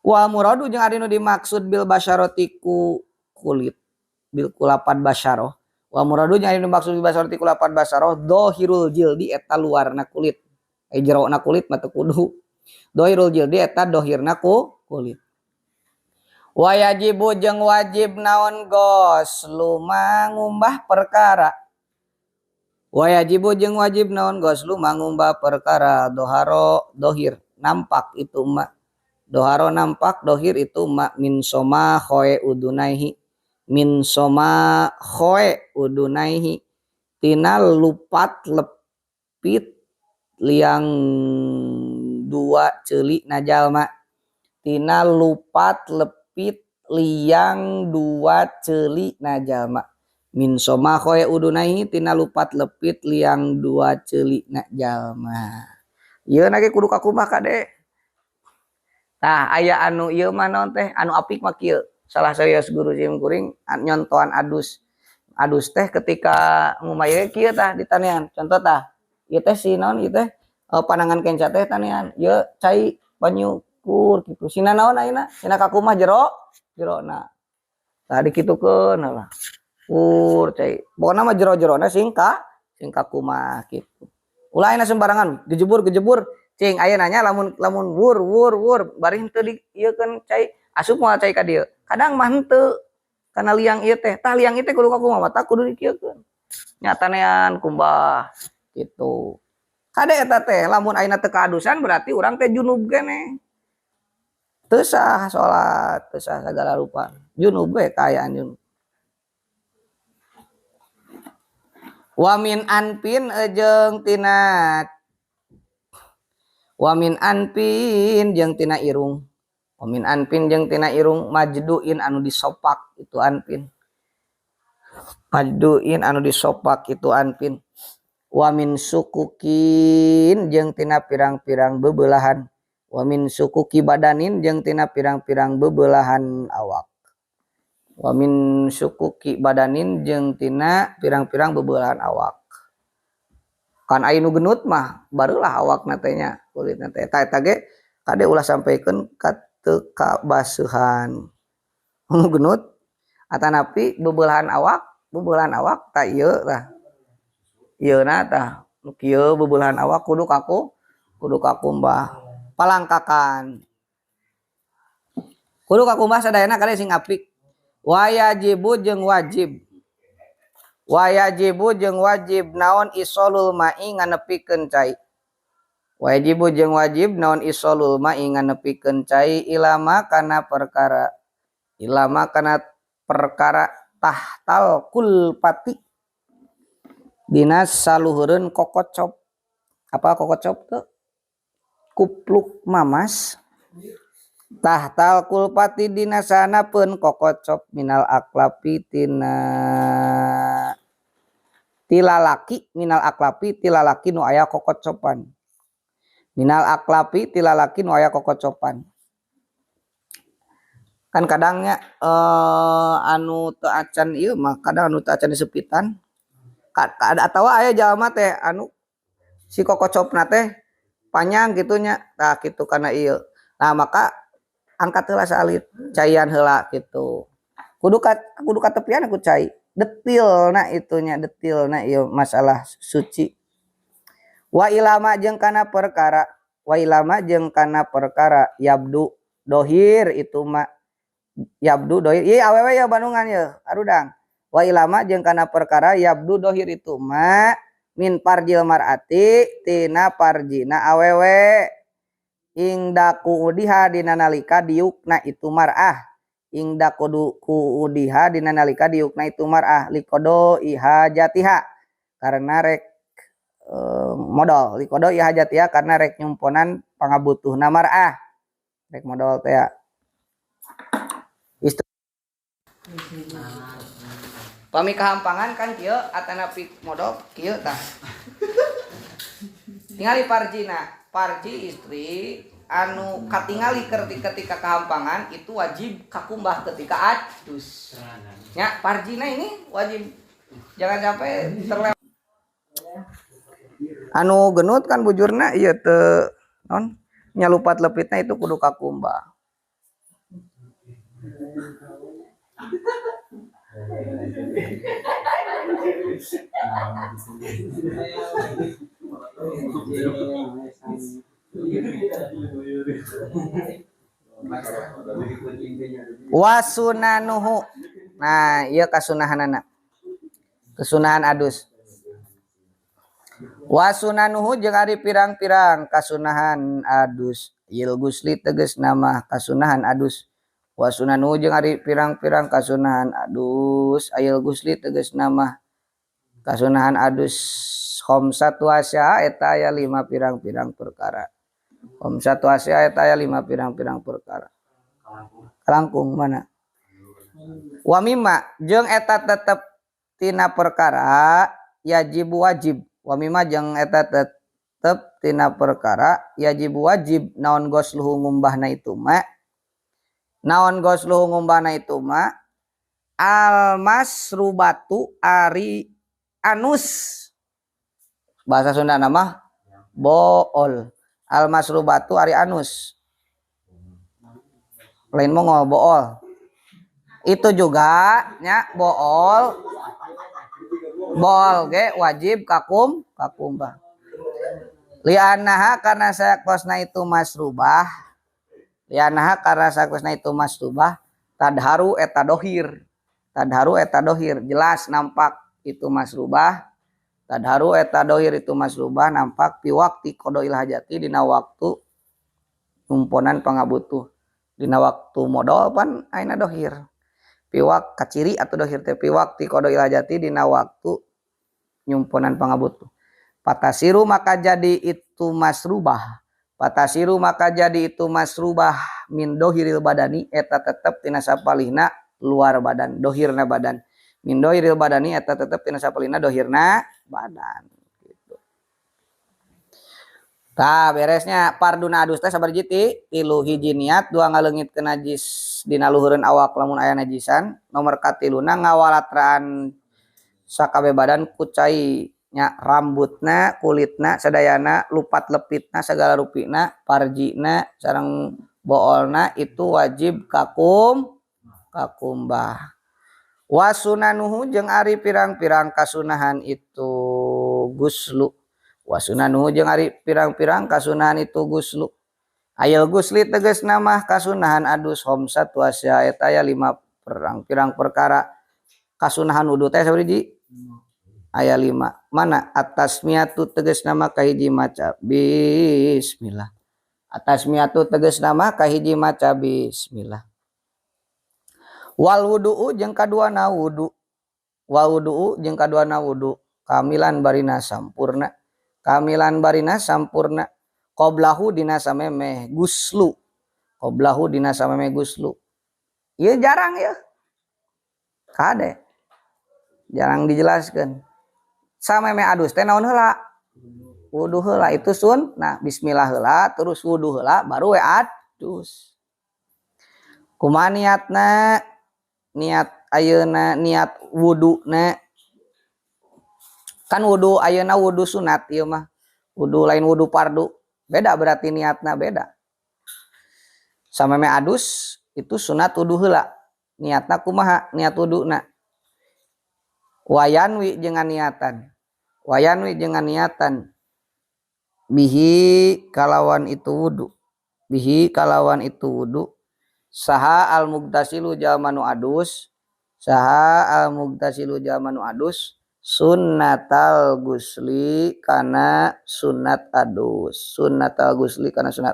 Wa muradu jeung ari nu dimaksud bil basyarati ku kulit bil kulapad basyaroh. Wa muradu jeung ari nu dimaksud bil basyarati ku lapad basyaroh dhahirul jildi eta luarna kulit. Jerona kulit mah teu kudu. Dhahirul jildi eta dhahirna ku kulit. Wa yajibu jeung wajib naon goslu mangumbah perkara. Wa yajibu jeung wajib naon goslu mangumbah perkara doharo dohir nampak itu mak. Doharo nampak dohir itu mak min soma khoe udunaihi. Min soma khoe udunaihi. Tina lupat lepit liang dua ceuli na jalma tina lupat lepit liang dua ceuli na jalma min somahoe udunai tina lupat lepit liang dua ceuli na jalma. Ieu na ge kudu kakumaha kade. Tah aya anu ieu mah naon teh anu apik mah kieu salah sawios guru sim kuring nyontohan adus teh ketika ngumaye kieu tah di tanean contoh tah ieu teh si naon ieu teh panangan kenca teh tanean ieu cai banyu kur kitu sina naon ayeuna sina kakumaha jerona tah dikitukeun lah kur cai pokona mah jero-jerona sing kakumaha kitu ulah ayeuna sembarangan gejebur cing ayeuna nya lamun wur bari henteu di ieu keun cai asup moal cai ka dieu kadang mah henteu kana liang ieu teh tah liang ieu teh kudu kakumaha tah kudu dikieukeun nya tanean kumbah gitu kade eta teh lamun ayeuna teu kaadusan berarti urang teh junub keneh teu sah salat teu sah sagala rupa junub we kaayaan junub. Wamin anpin jeung tina wamin anpin jeung tina irung wamin anpin jeung tina irung majduin anu disopak itu anpin majduin anu disopak itu anpin wamin sukukin jeung tina pirang-pirang bebelahan wamin sukuki badanin jeung tina pirang-pirang bebelahan awak wamin sukuki badanin jeung tina pirang-pirang bebelahan awak kan anu genut mah barulah awak natenya kulit nate eta ge kade ulah sampaikeun ka teu kabasuhan anu genut atanapi bebelahan awak tah ieu tah ieuna tah nu kieu bebelahan awak kudu kakumbah palangkakan kudu kakumbah sadayana kade sing apik wayajibu jeung wajib naon isolul ma'i nganepikeun cai wajibu jeung wajib naon isolul ma'i nganepikeun cai ilama kana perkara tahtal kulpati dina saluhureun kokocop apa kokocop tuh kupluk mamas tahtal kulpati dina sanapeun kokocop minal aklapi tilalaki nu aya kokocopan minal aklapi tilalaki nu aya kokocopan kan kadangnya anu teu acan ieu mah kadang anu teu acan disepitan atawa aya jalma teh anu si kokocopna teh panjang gitunya tah kitu kana ieu nah maka angkat heula salit caian heula gitu kudu katepian aku cai detilna ieu masalah suci wa ilama jeung kana perkara yabdu dohir itu mah yabdu dohir ieu awewe ya Bandungan ye arudang wa ilama jeung kana perkara yabdu dohir itu mah min parjil mar'ati tina parjina awewe ingdaku udiha dina nalika diukna itu mar'ah ingdaku udiha dina nalika diukna itu mar'ah likodo iha jatiha karena rek modal likodo iha jatiha karena rek nyumponan pangabutuhna mar'ah rek modal teh pami kahampangan kan kieu atanapi modal kieu tah tingali parji istri anu katingali ketika kahampangan itu wajib kakumbah ketika adus nya parjina ini wajib jangan sampai terlewat anu genut kan bujurna ieu teu non nyalupat lepitna itu kudu kakumbah wasunanuhu nah ieu kasunahanana kesunahan adus wasunanuhu jeung ari pirang-pirang kasunahan adus il gusli tegas nama kasunahan adus wasunanuhu jeung ari pirang-pirang kasunahan adus ayil gusli tegas nama kasunahan adus Khamsatu asya eta aya 5 pirang-pirang perkara. Khamsatu asya eta aya 5 pirang-pirang perkara. Langkung mana? Wa mimma jeung eta tetep tina perkara yajib wajib. Wa mimma jeung eta tetep tina perkara yajib wajib naon gosluhu ngumbahna itu mah. Naon gosluhu ngumbahna itu mah al masrubatu ari anus. Bahasa Sunda nama bool. Al masrubatu ari anus. Lain mongol bool. Itu juga nya bool. Bool ge wajib kakumbah. Lianaha karena sakosna itu masrubah. Lianaha karena sakosna itu masrubah tadharu eta dohir. Tadharu eta dohir jelas nampak itu masrubah. Tadharu eta dohir itu masrubah nampak piwakti kodoil hajati dina waktu umponan pangabutuh. Dina waktu modal pan aina dohir. Piwak kaciri atau dohir teh piwakti kodoil hajati dina waktu nyumponan pangabutuh. Patasiru maka jadi itu masrubah. Patasiru maka jadi itu masrubah min dohiril badani eta tetep tina sapalihna luar badan dohirna badan. Min dohiril badani eta tetep tina sapalihna dohirna badan gitu. Tah beresnya parduna adus teh sabarji ti 3 hiji niat 2 ngaleungitkeun najis dina luhureun awak lamun aya najisan. Nomor katiluna ngawalatraan sakabeh badan kucai nya rambutna, kulitna, sadayana, lupat lepitna, segala rupina, parjina, sareng boolna itu wajib kakumbah. Wasunanuhu jeung ari pirang-pirang kasunahan itu guslu. Wasunanuhu jeung ari pirang-pirang kasunahan itu guslu. Ayel gusli tegasna mah kasunahan adus khamsatu asya eta aya 5 pirang-pirang perkara. Kasunahan wudu teh sabariji? Aya 5. Mana? Atasmiyatu tegasna mah kahiji maca bismillah. Atasmiyatu tegasna mah kahiji maca bismillah. Wal wudu'u jeung kaduana wudu. Wal wudu'u jeung kaduana wudu. Kamilan barina sampurna. Kamilan barina sampurna. Qoblahu dina samemeh guslu. Qoblahu dina samemeh guslu. Ieu jarang ya. Kade. Jarang dijelaskeun. Samemeh adus teh naon heula? Wudu heula itu sun. Nah, bismillah heula terus wudu heula baru we adus. Kumaha niatna? Niat ayeuna niat wuduna kan wudu ayeuna wudu sunat ieu mah wudu lain wudu fardu beda berarti niatna beda samemeh adus itu sunat wudu heula niatna kumaha niat wuduna wayanwi jeung niatan bihi kalawan itu wudu saha al mugtasilu jamanu adus sunnatal gusli kana sunat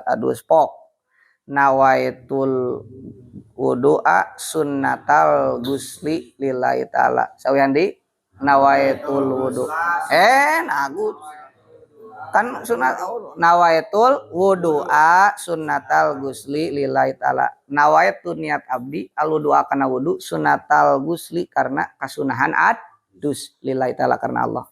adus pok nawaitul wudu'a sunnatal gusli lillahi ta'ala sawiandi nawaitul wudu agus kan sunat nawaitul wudu'a sunnatal gusli lillahi ta'ala nawaitu niat abdi al wudu'a kana wudu sunnatal gusli karena kasunahan adus lillahi ta'ala karena Allah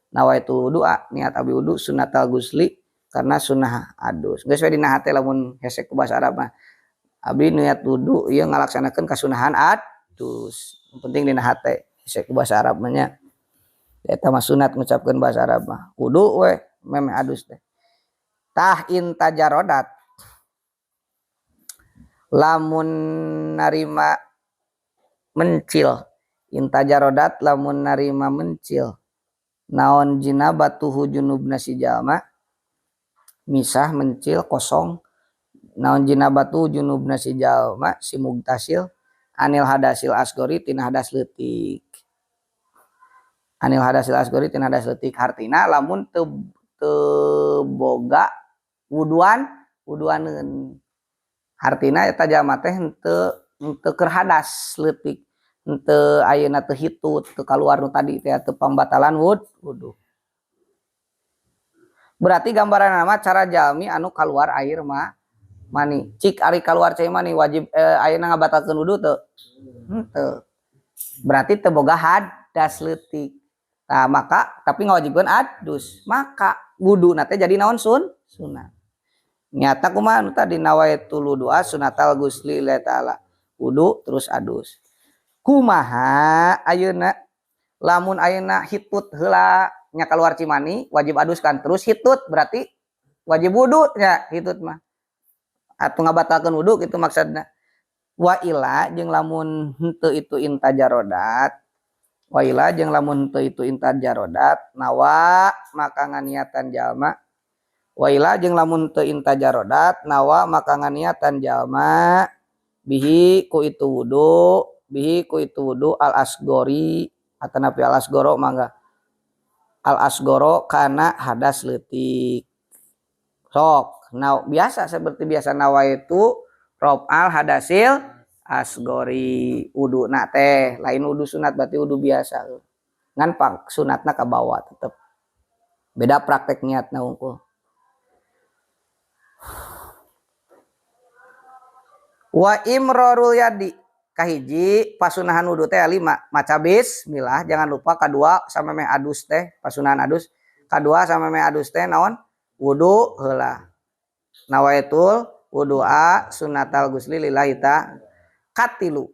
nawaitu wudu'a niat abdi wudu sunnatal gusli karena sunnah adus geus we dina hate lamun hese ku basa Arab mah abdi niat wudu ieu ngalaksanakeun kasunahan adus penting dina hate hese ku basa Arab mah nya eta mah sunat ngucapkeun basa Arab mah wudu we memeh adus teh tah intajarodat lamun narima mencil intajarodat lamun narima mencil naon jinabatuhu junubna si jalma misah mencil kosong naon jinabatu junubna si jalma si mugtasil anil hadasil asgori tina hadas leutik hartina lamun boga wuduaneun hartina eta jalma teh henteu keur hadas leutik henteu ayeuna teu hitut teu kaluar nu tadi teh teu pambatalan wudu Berarti gambaran nama cara jalmi anu keluar air mani. Cik ari keluar cai mani wajib ayeuna ngabatalkeun wudu teu? Henteu. Berarti teu boga hadas leutik. Nah, maka tapi ngawajibkeun adus. Maka wudu na teh jadi naon sunat. Nyata kumaha anu tadi nawaitul wudu'a sunatal gusli lillahi ta'ala. Wudu terus adus. Kumaha ayeuna lamun ayeuna hitut heula nya keluar cimani wajib aduskan terus hitut berarti wajib wudu nya hitut mah. Atuh ngabatalkeun wudu kitu maksudna. Wa ila jeung lamun henteu itu intajarodat. Wa ila jeung lamun henteu itu intajarodat nawa maka nganiatan jalma. Wa ila jeung lamun teu intajarodat nawa maka nganiatan jalma bihi ku itu wudu al asgori atanapi al asgoro mangga al asgoro kana hadas leutik sok. Nah biasa seperti biasa nawa itu rob al hadasil asgori wudu na teh lain wudu sunat berarti wudu biasa ngan pang sunatna ka bawah tetep beda praktek niatna unggul. Wa imrarul yadi kahiji pasunahan wudu teh 5 maca bismillah jangan lupa kadua sama meh adus teh pasunahan adus kadua sama meh adus teh naon wudu heula nawaitul wudu'a sunatal gusli lillahi ta katilu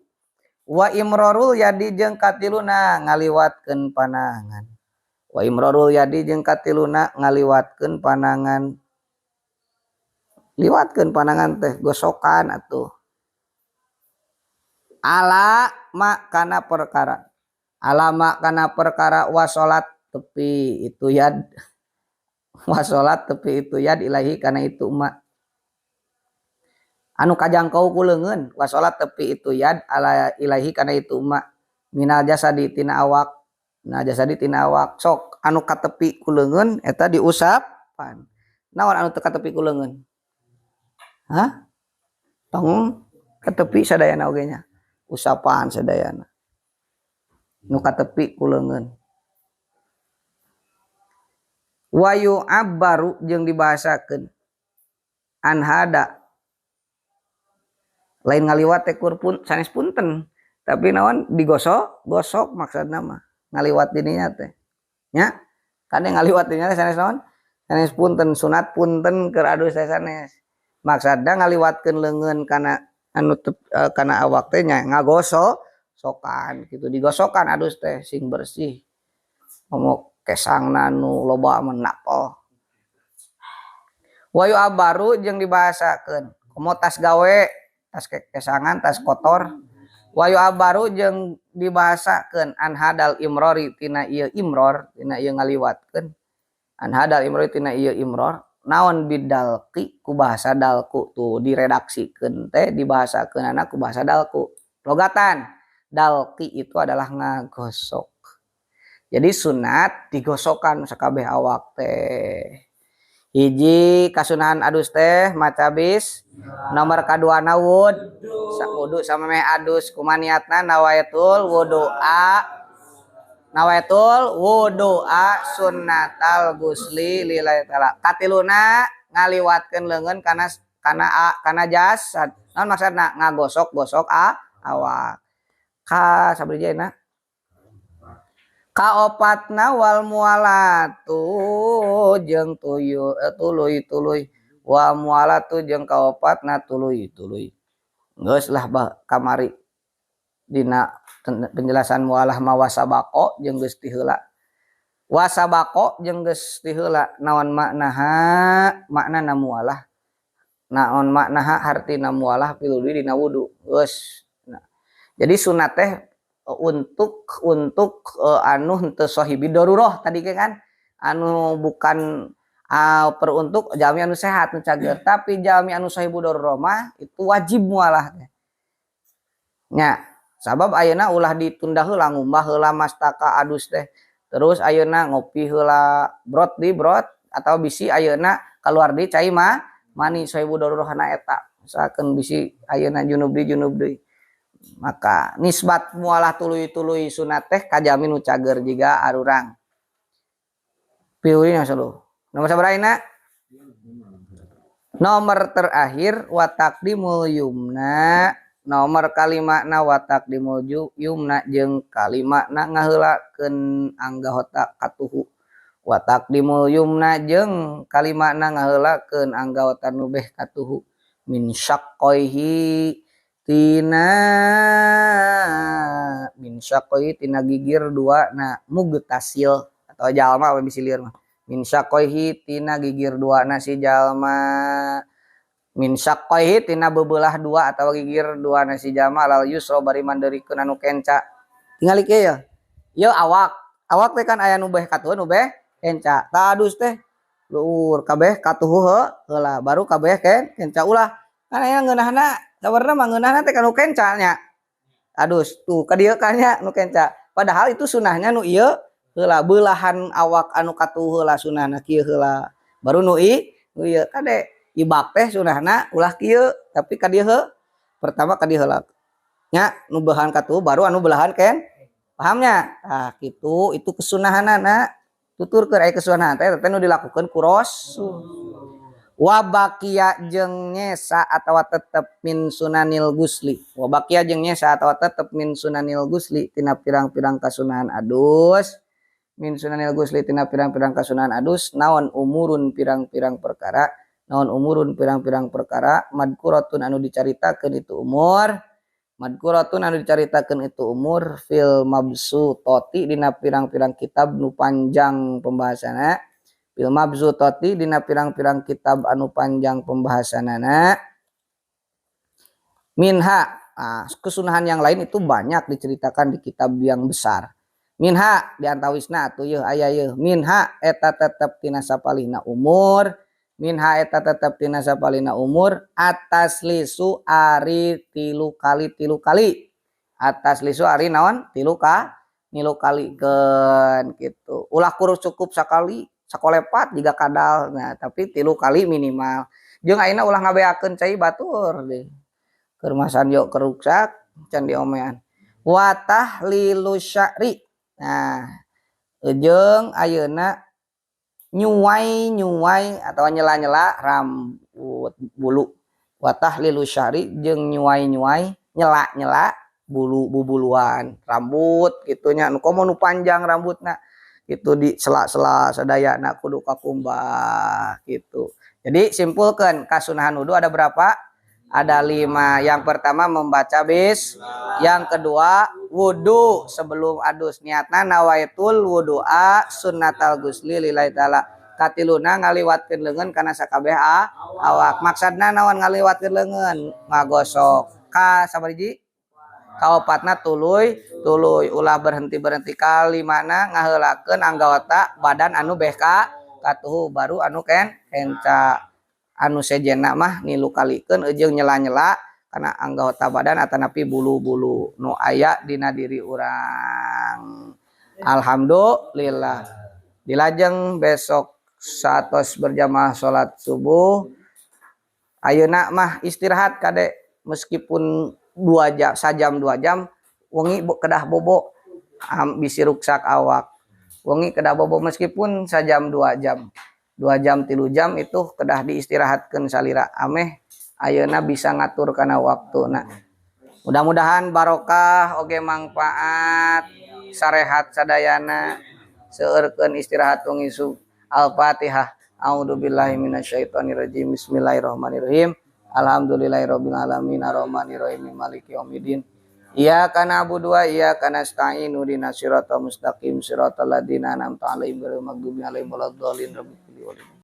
wa imrarul yadi jeung katiluna ngaliwatkeun panangan wa imrarul yadi jeung katiluna ngaliwatkeun panangan liwatkeun panangan teh gosokan atuh ala mak kana perkara alama kana perkara wa salat tepi itu yad wa salat tepi itu yad ilahi kana itu mak anu kajangkau ku leungeun wa salat tepi itu yad ala ilahi kana itu mak minal jasadi tina awak na jasadi tina awak sok anu katepi ku leungeun eta diusapan naon anu teu katepi ku leungeun hah tong katepi sadayana oge nya usapan sadayana nu katepi ku leungeun wayu abbaru jeung dibahasakeun anhada lain ngaliwat teh kurpun sanes punten tapi naon digosok maksudna mah ngaliwat dininya teh nya kade ngaliwat dininya teh sanes naon sanes punten sunat punten keur adus teh sanes maksudna ngaliwatkeun leungeun kana anu kana awak teh nya ngagosokan gitu digosokan adus teh sing bersih momo kesangna nu loba menapol wayu abaru jeung dibahasakeun komo tas gawe tas kesangan tas kotor wayu abaru jeung dibahasakeun an hadal imrori tina ieu imror tina ieu ngaliwatkeun an hadal imrori tina ieu imror naon bidalqi ku bahasa dalku tuh diredaksikeun teh dibahasakeun anak ku bahasa dalku logatan dalqi itu adalah ngagosok jadi sunat digosokan sakabeh awak teh hiji kasunahan adus teh maca bis nomor kadua wudu sama meh adus kumaniatna nawaitul wudu'a sunnatal gusli lillahi ta'ala katiluna ngaliwatkeun leungeun kana jasad naon maksudna ngagosok-gosok awak ka sabrejana kaopatna wal mualatu jeung tuluy wa mualatu jeung kaopatna tuluy geus lah kamari dina penjelasan mualah ma wasabaqo jeung geus ti heula wasabaqo jeung geus ti heula naon maknana mualah naon maknaha hartina mualah piludi dina wudu geus nah, jadi sunat teh untuk anu henteu sahibi darurah tadi kan anu bukan peruntuk jalmi anu sehat nu cager tapi jalmi anu sahibu darurah mah itu wajib mualah teh nya sabab ayeuna ulah ditunda heula ngumbah heula mastaka adus teh terus ayeuna ngopi heula brot atau bisi ayeuna keluar di cai mani sahibu darurahna eta misalkan bisi ayeuna junub deui maka nisbat mualah tuluy sunat teh ka jalmi nu cager jiga arurang pieueuh nya selu Nomor sabaraha? Nomor terakhir wa taqdimul yumna. Nomor kalimatna wa taqdimul yumna jeung kalimatna ngaheulakeun anggota katuhu. Wa taqdimul yumna jeung kalimatna ngaheulakeun anggota nu beh katuhu. Min syaqqaihi tina gigir dua na mugtasil atau jalma bisa lieur mah. Min syaqqaihi tina gigir dua na si jalma. Min syaqqaihi tina bebelah dua atau gigir dua na si jalma lal yusra bari mandeurikeun anu kenca. Tingali kieu ya. Ieu awak. Awak teh kan aya nu beh katuh nu beh kenca. Tadus teh luhur kabeh katuh heula baru kabeh kenca ulah. Kan aya ngeunahna sabarna mah ngeunahna teh kanu kenca nya. Adus tuh ka dieu kan nya nu kenca. Padahal itu sunahnya nu ieu heula beulahan awak anu katuh heula sunahna kieu heula. Baru nu ieu kade ibak teh sunahna ulah kieu tapi ka dieu pertama ka dieu heula. Nya nu belahan katuh baru anu belahan pahamnya. Tah kitu itu kesunahanana tuturkeun aya kesunahan teh nu dilakukeun ku Rasul. Wa baqiya jeung nyesa atawa tetep min sunanil gusli. Wa baqiya jeung nyesa atawa tetep min sunanil gusli tina pirang-pirang kasunahan adus. Min sunanil gusli tina pirang-pirang kasunahan adus naon umurun pirang-pirang perkara. Naon umurun pirang-pirang perkara madkuratun anu dicaritakeun itu umur. Madkuratun anu dicaritakeun itu umur fil mabsutoti dina pirang-pirang kitab nu panjang pembahasanna. Fil mabsutoti dina pirang-pirang kitab anu panjang pembahasanana. Minha, kesunahan yang lain itu banyak diceritakan di kitab yang besar. Minha diantawisna atuh yeuh aya yeuh. Minha eta tetep tina sapalihna umur. Minha eta tetep tina sapalihna umur atas lisu ari tilu kali. Atas lisu ari naon? Tilu kalikeun gitu. Ulah kurus cukup sakali. Sakolepat juga kadal, nah tapi 3 kali minimal. Jeung ayeuna ulah ngabeakeun cai batur deh. Keur masan yo keruksak can diomean. Wa tahlilu sya'ri. Nah, jeung ayeuna nyuwai atau nyela-nyela rambut bulu. Wa tahlilu sya'ri jeung nyuwai nyela-nyela bulu bubuluan rambut gitunya nu komo nu panjang rambutna. Itu di sela-sela sadayana kudu kakumbah gitu. Jadi simpulkan kasunahan wudu ada berapa? Ada 5. Yang pertama membaca yang kedua wudu sebelum adus niatna nawaitul wudu'a sunnatal gusli lillahi ta'ala. Katiluna ngaliwatkeun leungeun kana sakabeh awak. Maksudna naon ngaliwatkeun leungeun? Ngagosok ka sabariji? Kaopatna tuluy ulah berhenti kalimana ngaheulakeun anggota badan anu beh katuhu baru anu kenca anu sejenna mah nilu kalikeun jeung nyela-nyela kana anggota badan atanapi bulu-bulu nu aya dina diri urang. Alhamdulillah. Dilajeng besok satos berjamaah salat subuh. Ayeuna mah istirahat kade meskipun 2 jam, sajam 2 jam, wengi kedah bobo bisi ruksak awak. Wengi kedah bobo meskipun sajam 2 jam. 2 jam 3 jam itu kedah diistirahatkeun salira ameh ayeuna bisa ngatur kana waktuna. Mudah-mudahan barokah oge manfaat sarehat sadayana seueurkeun istirahat wengi Al-Fatihah. A'udzubillahi minasyaitonirrajim. Bismillahirrahmanirrahim. Alhamdulillahirabbil alamin arrahmanirrahim maliki yaumiddin. Iyyaka na'budu wa iyyaka nasta'in ihdinas siratal mustaqim siratal ladzina an'amta 'alaihim ghairil maghdubi 'alaihim waladdallin.